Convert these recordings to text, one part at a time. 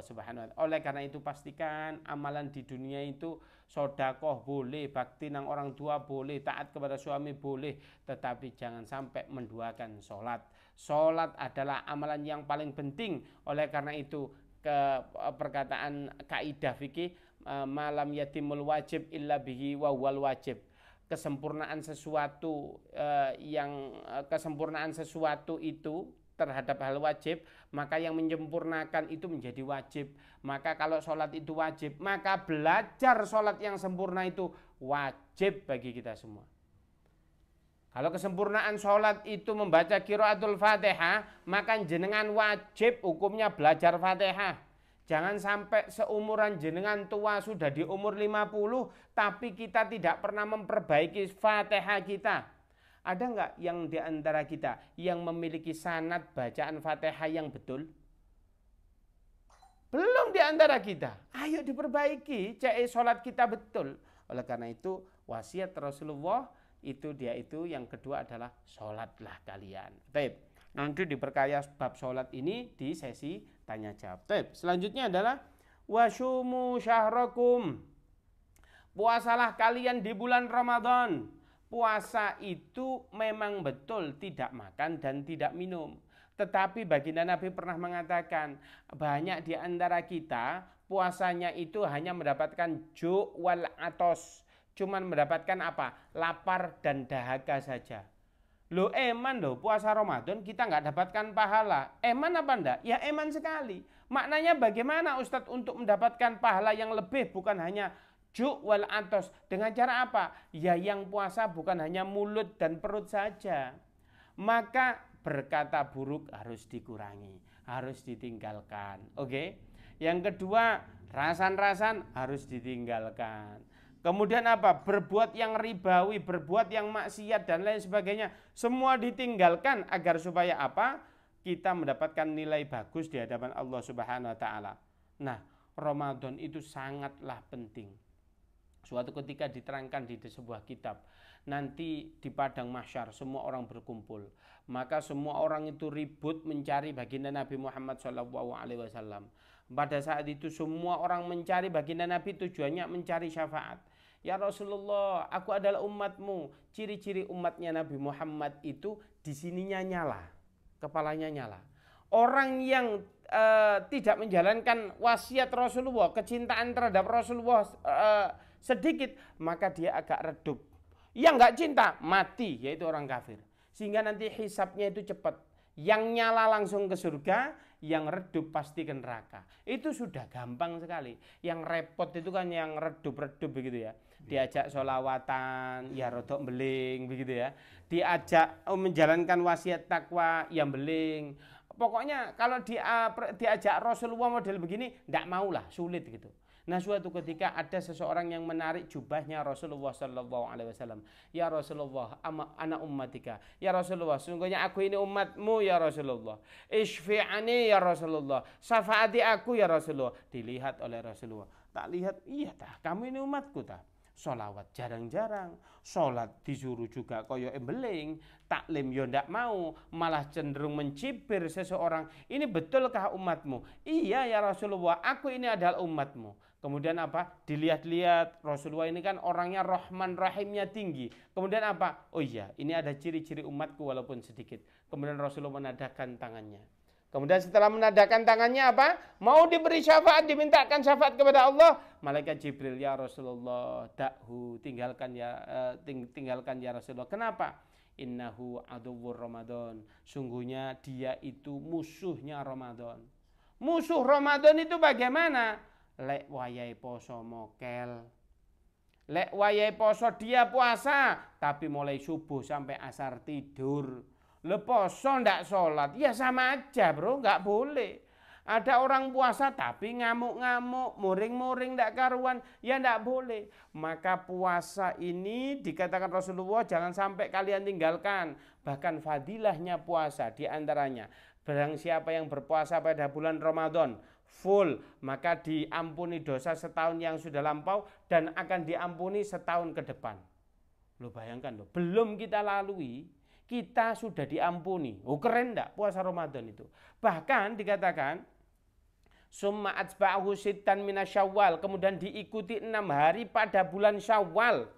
Subhanahu wa taala. Oleh karena itu pastikan amalan di dunia itu sedekah boleh, bakti nang orang tua boleh, taat kepada suami boleh, tetapi jangan sampai menduakan salat. Salat adalah amalan yang paling penting. Oleh karena itu perkataan kaidah fikih malam yatimul wajib illa bihi wa wal wajib. Kesempurnaan sesuatu kesempurnaan sesuatu itu terhadap hal wajib, maka yang menyempurnakan itu menjadi wajib. Maka kalau sholat itu wajib, maka belajar sholat yang sempurna itu wajib bagi kita semua. Kalau kesempurnaan sholat itu membaca qiraatul Fatihah, maka jenengan wajib hukumnya belajar Fatihah. Jangan sampai seumuran jenengan tua sudah di umur 50, tapi kita tidak pernah memperbaiki Fatihah kita. Ada enggak yang di antara kita yang memiliki sanad bacaan Fatihah yang betul? Belum di antara kita. Ayo diperbaiki, sholat kita betul. Oleh karena itu wasiat Rasulullah itu yang kedua adalah sholatlah kalian. Baik. Nanti diperkaya bab sholat ini di sesi tanya jawab. Baik. Selanjutnya adalah wasumu syahrakum. Puasalah kalian di bulan Ramadan. Puasa itu memang betul tidak makan dan tidak minum. Tetapi baginda Nabi pernah mengatakan banyak di antara kita puasanya itu hanya mendapatkan ju' wal atos. Cuman mendapatkan apa? Lapar dan dahaga saja. Loh eman loh puasa Ramadan kita nggak dapatkan pahala. Eman apa enggak? Ya eman sekali. Maknanya bagaimana Ustadz untuk mendapatkan pahala yang lebih bukan hanya ju' wal atos. Dengan cara apa? Ya yang puasa bukan hanya mulut dan perut saja. Maka berkata buruk harus dikurangi, harus ditinggalkan. Oke? Yang kedua, rasan-rasan harus ditinggalkan. Kemudian apa? Berbuat yang ribawi, berbuat yang maksiat dan lain sebagainya. Semua ditinggalkan agar supaya apa? Kita mendapatkan nilai bagus di hadapan Allah Subhanahu wa taala. Nah, Ramadan itu sangatlah penting. Suatu ketika diterangkan di sebuah kitab, nanti di padang mahsyar semua orang berkumpul, maka semua orang itu ribut mencari baginda Nabi Muhammad SAW. Pada saat itu semua orang mencari baginda Nabi, tujuannya mencari syafaat. Ya Rasulullah, aku adalah umatmu. Ciri-ciri umatnya Nabi Muhammad itu di sininya nyala, kepalanya nyala. Orang yang tidak menjalankan wasiat Rasulullah, kecintaan terhadap Rasulullah sedikit, maka dia agak redup. Yang nggak cinta mati, yaitu orang kafir. Sehingga nanti hisabnya itu cepat. Yang nyala langsung ke surga, yang redup pasti ke neraka. Itu sudah gampang sekali. Yang repot itu kan yang redup-redup begitu ya. Diajak sholawatan, ya rodok beling begitu ya. Diajak menjalankan wasiat takwa, yang beling. Pokoknya kalau diajak Rasulullah model begini, tidak maulah, sulit gitu. Nah suatu ketika ada seseorang yang menarik jubahnya Rasulullah SAW. Ya Rasulullah, anak ummatika. Ya Rasulullah, sungguhnya aku ini umatmu ya Rasulullah. Ishfi'ani ya Rasulullah. Syafaati aku ya Rasulullah. Dilihat oleh Rasulullah. Tak lihat, iya tah, kamu ini umatku tah. Sholawat jarang-jarang, sholat disuruh juga koyo embeling, taklim yo ndak mau, malah cenderung mencibir seseorang. Ini betulkah umatmu? Iya ya Rasulullah, aku ini adalah umatmu. Kemudian apa? Dilihat-lihat, Rasulullah ini kan orangnya Rahman Rahimnya tinggi. Kemudian apa? Oh iya, ini ada ciri-ciri umatku walaupun sedikit. Kemudian Rasulullah menadahkan tangannya. Kemudian setelah menadakan tangannya apa? Mau diberi syafaat, dimintakan syafaat kepada Allah. Malaikat Jibril, ya Rasulullah, dakhu, tinggalkan ya Rasulullah. Kenapa? Innahu aduwwur Ramadan. Sungguhnya dia itu musuhnya Ramadan. Musuh Ramadan itu bagaimana? Lek wayai poso mokel. Lek wayai poso dia puasa, tapi mulai subuh sampai asar tidur. Leposo ndak sholat, ya sama aja bro, nggak boleh. Ada orang puasa tapi ngamuk-ngamuk, muring-muring ndak karuan, ya ndak boleh. Maka puasa ini dikatakan Rasulullah jangan sampai kalian tinggalkan. Bahkan fadilahnya puasa diantaranya. Barang siapa yang berpuasa pada bulan Ramadan full, maka diampuni dosa setahun yang sudah lampau dan akan diampuni setahun ke depan. Lo bayangkan lo, belum kita lalui, kita sudah diampuni. Oh keren enggak puasa Ramadan itu. Bahkan dikatakan Summa atba'ahu sittan minasyawal, kemudian diikuti 6 hari pada bulan Syawal.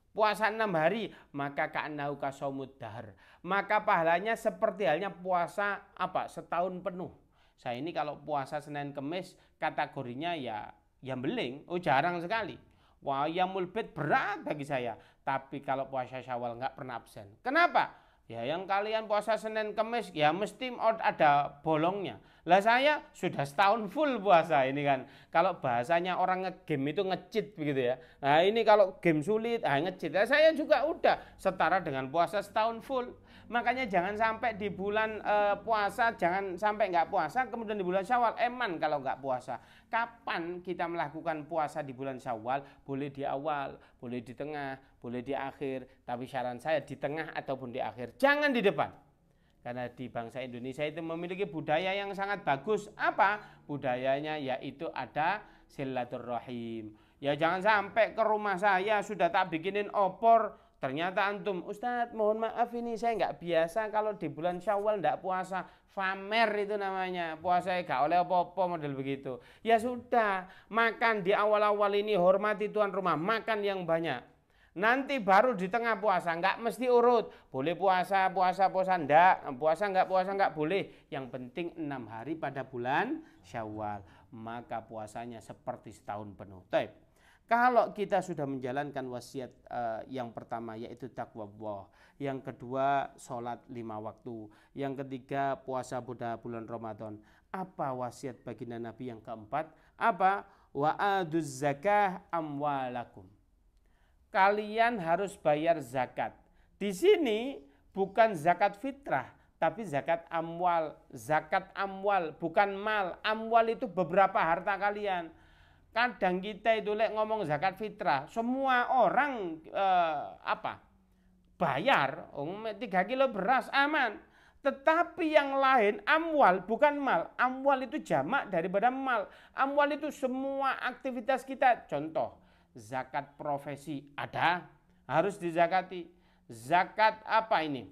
Puasa 6 hari, maka ka'annahu kasaumud dahr. Maka pahalanya seperti halnya puasa setahun penuh. Saya ini kalau puasa Senin Kemis kategorinya ya beling, jarang sekali. Wah, Yaumul Bid berat bagi saya. Tapi kalau puasa Syawal nggak pernah absen. Kenapa? Ya yang kalian puasa Senin Kemis ya mesti ada bolongnya. Lah saya sudah setahun full puasa ini kan. Kalau bahasanya orang ngegame itu nge-cheat begitu ya. Nah ini kalau game sulit, nge-cheat. Nah, saya juga udah setara dengan puasa setahun full. Makanya jangan sampai di bulan puasa, jangan sampai nggak puasa, kemudian di bulan Syawal eman kalau nggak puasa. Kapan kita melakukan puasa di bulan Syawal? Boleh di awal, boleh di tengah, boleh di akhir. Tapi saran saya di tengah ataupun di akhir, jangan di depan. Karena di bangsa Indonesia itu memiliki budaya yang sangat bagus. Apa? Budayanya yaitu ada silaturahim. Ya jangan sampai ke rumah saya sudah tak bikinin opor, ternyata antum, Ustadz mohon maaf ini saya nggak biasa kalau di bulan Syawal nggak puasa. Famer itu namanya, puasa gak oleh apa-apa model begitu. Ya sudah, makan di awal-awal ini, hormati tuan rumah, makan yang banyak. Nanti baru di tengah puasa, nggak mesti urut. Boleh puasa, enggak. Puasa enggak boleh. Yang penting 6 hari pada bulan Syawal. Maka puasanya seperti setahun penuh. Taib. Kalau kita sudah menjalankan wasiat yang pertama yaitu takwa Allah, yang kedua sholat 5 waktu, yang ketiga puasa pada bulan Ramadan. Apa wasiat baginda Nabi yang keempat? Apa? Wa'aduz zakah amwalakum. Kalian harus bayar zakat. Di sini bukan zakat fitrah, tapi zakat amwal. Zakat amwal bukan mal. Amwal itu beberapa harta kalian. Kadang kita itu ngomong zakat fitrah, semua orang bayar 3 kilo beras aman. Tetapi yang lain amwal bukan mal. Amwal itu jamak daripada mal. Amwal itu semua aktivitas kita. Contoh, zakat profesi ada, harus dizakati. Zakat apa ini?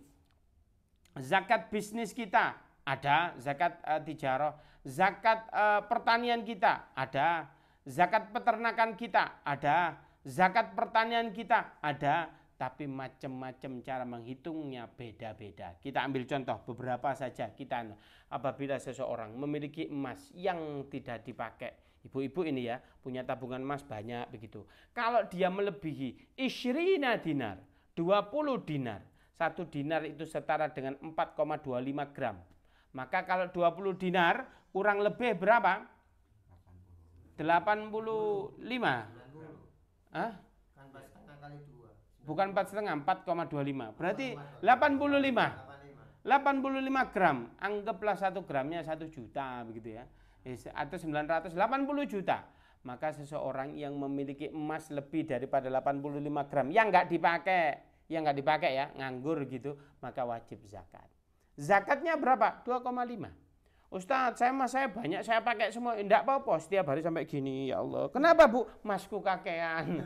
Zakat bisnis kita ada, zakat tijarah. Zakat pertanian kita ada. Zakat peternakan kita ada, zakat pertanian kita ada, tapi macam-macam cara menghitungnya beda-beda. Kita ambil contoh beberapa saja. Kita apabila seseorang memiliki emas yang tidak dipakai, ibu-ibu ini ya punya tabungan emas banyak begitu. Kalau dia melebihi isyrina dinar, 20 dinar, 1 dinar itu setara dengan 4,25 gram. Maka kalau 20 dinar kurang lebih berapa? 85. Hah? Kan 4,5 kali 2. Bukan 4,5, 4,25. Berarti 85. 85 gram. Anggaplah 1 gramnya 1 juta begitu ya. Atau 980 juta. Maka seseorang yang memiliki emas lebih daripada 85 gram yang nggak dipakai ya, nganggur gitu, maka wajib zakat. Zakatnya berapa? 2,5. Ustadz, saya banyak, saya pakai semua. Enggak apa-apa, setiap hari sampai gini, ya Allah. Kenapa bu? Masku kakean.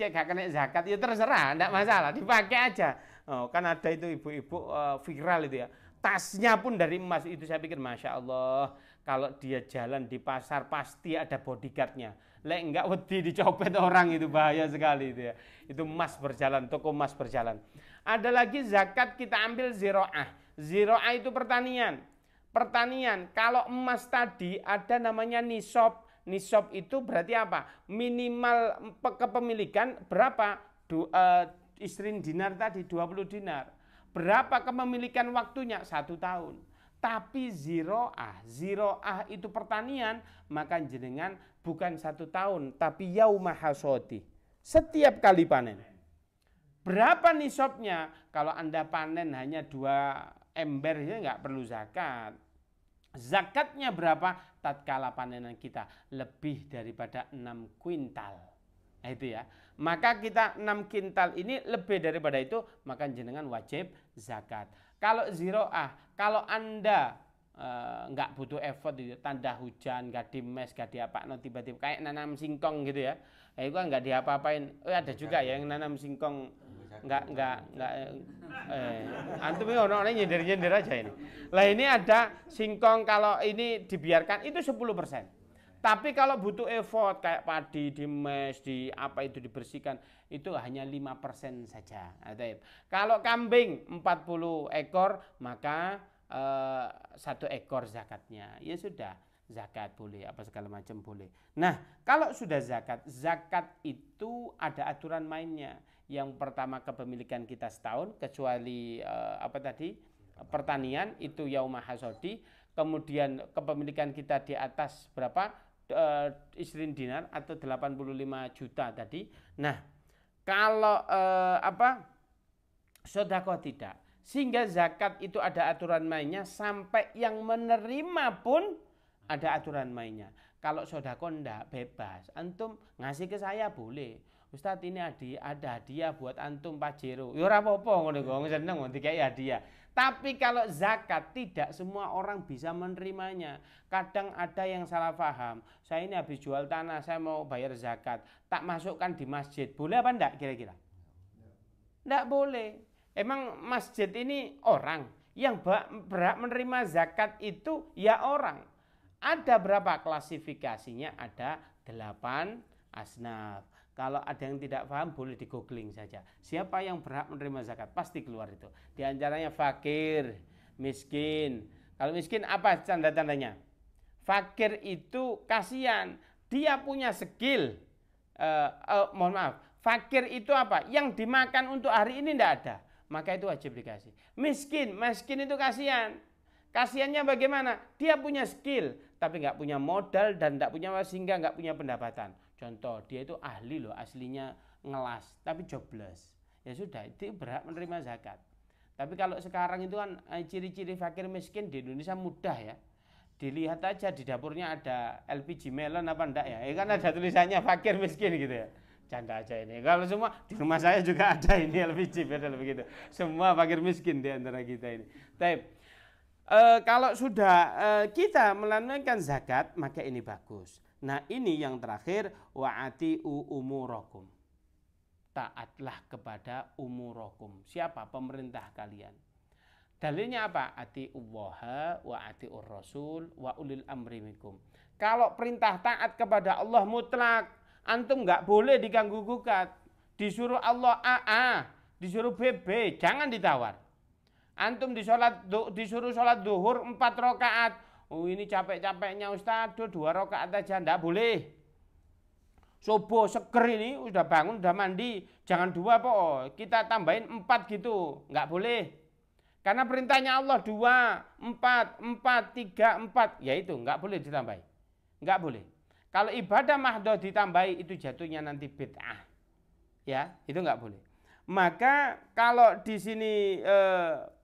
Cek gak kena zakat, ya terserah, enggak masalah, dipakai aja. Oh, kan ada itu ibu-ibu viral itu ya. Tasnya pun dari emas, itu saya pikir Masya Allah. Kalau dia jalan di pasar pasti ada bodyguardnya. Lek enggak wedi dicopet orang, itu bahaya sekali itu ya. Itu emas berjalan, toko emas berjalan. Ada lagi zakat kita ambil ziro'ah. Ziro'ah itu pertanian. Kalau emas tadi ada namanya nisab. Nisab itu berarti apa? Minimal kepemilikan berapa? Isrin dinar tadi 20 dinar. Berapa kepemilikan waktunya? 1 tahun. Tapi ziro'ah itu pertanian, maka jenengan bukan 1 tahun, tapi yauma hasodi. Setiap kali panen. Berapa nisabnya? Kalau Anda panen hanya 2 ember ya nggak perlu zakat. Zakatnya berapa? Tatkala panenan kita lebih daripada 6 kuintal. Nah, itu ya. Maka kita 6 kuintal ini lebih daripada itu, maka jenengan wajib zakat. Kalau ziro'ah, kalau Anda nggak butuh effort itu, tanda hujan, nggak dimes, nggak diapa, tiba-tiba kayak nanam singkong gitu ya. Itu kan nggak diapa-apain. Ada juga ya yang nanam singkong Antum ini orang nyindir-nyindir aja ini. Lah ini ada singkong kalau ini dibiarkan itu 10%. Tapi kalau butuh effort kayak padi, dimes, di apa itu dibersihkan itu hanya 5% saja. Kalau kambing 40 ekor maka 1 ekor zakatnya. Ya sudah, zakat boleh, apa segala macam boleh. Nah, kalau sudah zakat itu ada aturan mainnya. Yang pertama kepemilikan kita setahun kecuali pertanian itu yaumah hasodi. Kemudian kepemilikan kita di atas berapa? Isrin dinar atau 85 juta tadi. Nah, kalau sedekah tidak. Sehingga zakat itu ada aturan mainnya sampai yang menerima pun ada aturan mainnya. Kalau sedekah enggak bebas. Antum ngasih ke saya boleh. Ustadz ini ada hadiah buat antum Pajero. Ya ora apa-apa ngono kok seneng mau dikai hadiah. Tapi kalau zakat tidak semua orang bisa menerimanya. Kadang ada yang salah paham. Saya ini habis jual tanah, saya mau bayar zakat. Tak masukkan di masjid. Boleh apa enggak kira-kira? Enggak boleh. Emang masjid ini orang yang berhak menerima zakat itu ya orang. Ada berapa klasifikasinya? Ada 8 asnaf. Kalau ada yang tidak paham boleh di googling saja. Siapa yang berhak menerima zakat? Pasti keluar itu. Di antaranya fakir, miskin. Kalau miskin apa tanda-tandanya? Fakir itu kasihan. Dia punya skill. Mohon maaf. Fakir itu apa? Yang dimakan untuk hari ini tidak ada. Maka itu wajib dikasih. Miskin itu kasihan. Kasihannya bagaimana? Dia punya skill. Tapi nggak punya modal dan nggak punya sehingga nggak punya pendapatan. Contoh, dia itu ahli loh, aslinya ngelas, tapi jobless. Ya sudah, itu berhak menerima zakat. Tapi kalau sekarang itu kan ciri-ciri fakir miskin di Indonesia mudah ya. Dilihat aja di dapurnya ada LPG melon apa enggak ya. Kan ada tulisannya fakir miskin gitu ya. Canda aja ini. Kalau semua di rumah saya juga ada ini LPG padahal begitu. Semua fakir miskin di antara kita ini. Tapi kalau sudah kita menunaikan zakat, maka ini bagus. Nah ini yang terakhir, wa'ati'u umurakum. Taatlah kepada umurakum. Siapa? Pemerintah kalian. Dalilnya apa? Ati'ullaha wa ati'ur rasul wa ulil amri minkum. Kalau perintah taat kepada Allah mutlak, antum nggak boleh diganggu gugat. Disuruh Allah AA, disuruh BB, jangan ditawar. Antum disuruh sholat duhur 4 rakaat. Oh ini capek-capeknya Ustaz, 2 rakaat aja, enggak boleh. Subuh seger ini, udah bangun, udah mandi, jangan 2 po, kita tambahin 4 gitu, enggak boleh. Karena perintahnya Allah 2, 4, 3, 4, ya itu enggak boleh ditambahin. Enggak boleh. Kalau ibadah mahdoh ditambahi itu jatuhnya nanti bid'ah. Ya, itu enggak boleh. Maka kalau di sini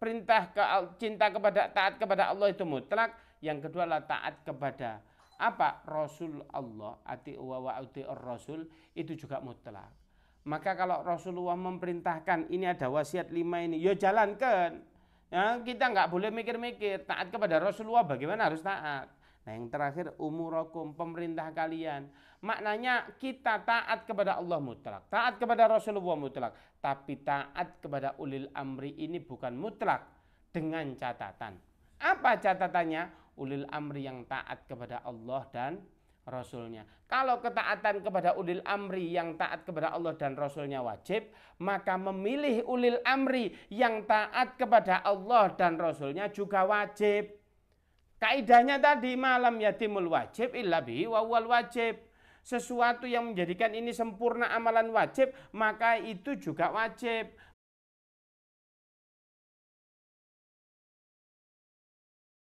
perintah cinta kepada taat kepada Allah itu mutlak. Yang kedua adalah taat kepada apa? Rasul Allah, ati'u wa ati'ur rasul, itu juga mutlak. Maka kalau Rasulullah memerintahkan ini ada wasiat 5 ini, ya jalankan. Ya, kita nggak boleh mikir-mikir. Taat kepada Rasulullah bagaimana harus taat. Nah yang terakhir umurakum, pemerintah kalian. Maknanya kita taat kepada Allah mutlak, taat kepada Rasulullah mutlak. Tapi taat kepada ulil amri ini bukan mutlak, dengan catatan. Apa catatannya? Ulil amri yang taat kepada Allah dan Rasulnya. Kalau ketaatan kepada ulil amri yang taat kepada Allah dan Rasulnya wajib, maka memilih ulil amri yang taat kepada Allah dan Rasulnya juga wajib. Kaidahnya tadi malam yatimul wajib illa bihi wa huwal wajib. Sesuatu yang menjadikan ini sempurna amalan wajib, maka itu juga wajib.